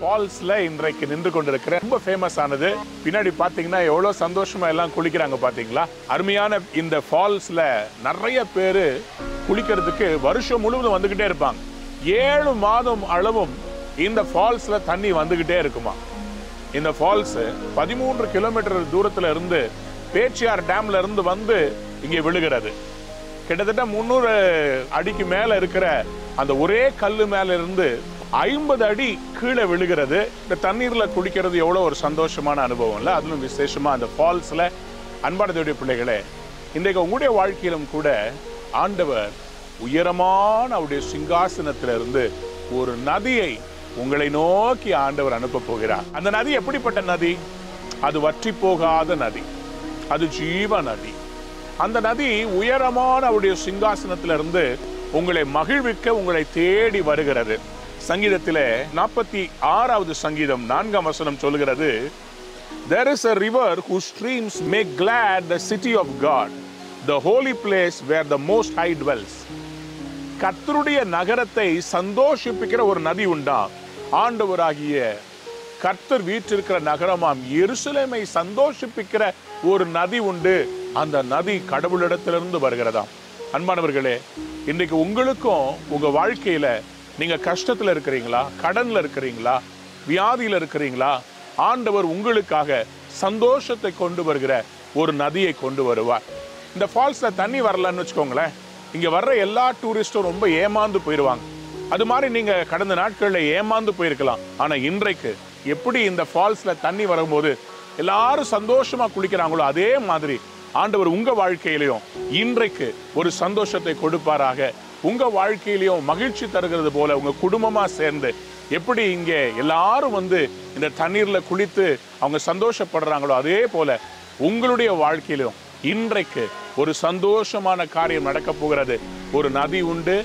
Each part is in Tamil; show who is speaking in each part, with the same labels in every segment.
Speaker 1: ஃபால்ஸ்ல இன்றைக்கு நின்று கொண்டிருக்கிறேன். ரொம்ப ஃபேமஸ் ஆனது. பின்னாடி பாத்தீங்கன்னா எவ்வளவு சந்தோஷமா எல்லாம் குளிக்கிறாங்க பாத்தீங்களா? அருமையான இந்த ஃபால்ஸ்ல நிறைய பேரு குளிக்கிறதுக்கு வருஷம் முழுவதும் வந்துகிட்டே இருப்பாங்க. 7 மாதம் அளவும் இந்த ஃபால்ஸ்ல தண்ணி வந்துகிட்டே இருக்குமா. இந்த ஃபால்ஸ் 13 கிலோமீட்டர் தூரத்துல இருந்து பேச்சியார் டேம்ல இருந்து வந்து இங்கே விழுகிறது. கிட்டத்தட்ட 300 அடிக்கு மேல இருக்கிற அந்த ஒரே கல்லு மேல இருந்து 50 அடி கீழே விழுகிறது. இந்த தண்ணீர்ல குளிக்கிறது எவ்வளவு ஒரு சந்தோஷமான அனுபவம் இல்ல? அதிலும் விசேஷமா அந்த ஃபால்ஸ்ல அன்பான தேவனுடைய பிள்ளைகளே, இன்றைக்கு உங்களுடைய வாழ்க்கையிலும் கூட ஆண்டவர் உயரமான அவருடைய சிங்காசனத்திலிருந்து ஒரு நதியை உங்களை நோக்கி ஆண்டவர் அனுப்ப போகிறார். அந்த நதி எப்படிப்பட்ட நதி? அது வற்றி போகாத நதி, அது ஜீவ நதி. அந்த நதி உயரமான அவருடைய சிங்காசனத்திலிருந்து உங்களை மகிழ்விக்க உங்களை தேடி வருகிறது. சங்கீதத்திலே 46வது சங்கீதம் 4ஆம் வசனம் சொல்கிறது, There is a river whose streams make glad the city of God, the holy place where the Most High dwells. கர்த்தருடைய நகரத்தை சந்தோஷிப்பிக்கிற ஒரு நதி உண்டா? ஆண்டவராகிய கர்த்தர் வீற்றிருக்கிற நகரமாம் எருசலேமை சந்தோஷிப்பிக்கிற ஒரு நதி உண்டு. அந்த நதி கடவுளிடத்திலிருந்து வருகிறதாம். அன்பானவர்களே, இன்றைக்கு உங்களுக்கும் உங்க வாழ்க்கையில நீங்க கஷ்டத்துல இருக்கிறீங்களா, கடன்ல இருக்கிறீங்களா, வியாதியில இருக்கிறீங்களா? ஆண்டவர் உங்களுக்காக சந்தோஷத்தை கொண்டு வருகிற ஒரு நதியை கொண்டு வருவார். இந்த ஃபால்ஸ்ல தண்ணி வரலன்னு வச்சுக்கோங்களேன், இங்க வர்ற எல்லா டூரிஸ்டும் ரொம்ப ஏமாந்து போயிடுவாங்க. அது மாதிரி நீங்க கடந்த நாட்களில் ஏமாந்து போயிருக்கலாம். ஆனா இன்றைக்கு எப்படி இந்த ஃபால்ஸ்ல தண்ணி வரும்போது எல்லாரும் சந்தோஷமா குளிக்கிறாங்களோ அதே மாதிரி ஆண்டவர் உங்க வாழ்க்கையிலையும் இன்றைக்கு ஒரு சந்தோஷத்தை கொடுப்பாராக. உங்க வாழ்க்கையிலையும் மகிழ்ச்சி தருகிறது போல உங்க குடும்பமா சேர்ந்து எப்படி இங்கே எல்லாரும் வந்து இந்த தண்ணீர்ல குளித்து அவங்க சந்தோஷப்படுறாங்களோ அதே போல உங்களுடைய வாழ்க்கையிலும் இன்றைக்கு ஒரு சந்தோஷமான காரியம் நடக்க போகிறது. ஒரு நதி உண்டு.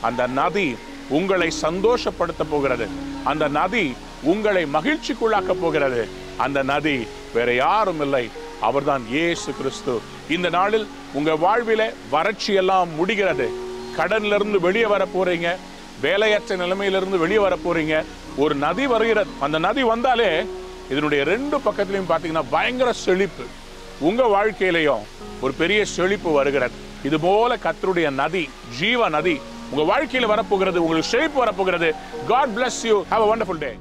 Speaker 1: அந்த நதி உங்களை சந்தோஷப்படுத்த போகிறது. அந்த நதி உங்களை மகிழ்ச்சிக்குள்ளாக்க போகிறது. அந்த நதி வேற யாரும் இல்லை, அவர்தான் இயேசு கிறிஸ்து. இந்த நாளில் உங்க வாழ்வில வறட்சி எல்லாம் முடிகிறது. கடன்ல இருந்து வெளியே வர போறீங்க, வேலையற்ற நிலைமையிலிருந்து வெளியே வர போறீங்க. ஒரு நதி வருகிறது. அந்த நதி வந்தாலே இதனுடைய 2 பக்கத்திலையும் பார்த்தீங்கன்னா பயங்கர செழிப்பு. உங்க வாழ்க்கையிலையும் ஒரு பெரிய செழிப்பு வருகிறது. இது போல கர்த்தருடைய நதி, ஜீவ நதி உங்க வாழ்க்கையில வரப்போகிறது. உங்களுக்கு செழிப்பு வரப்போகிறது. God bless you. Have a wonderful day.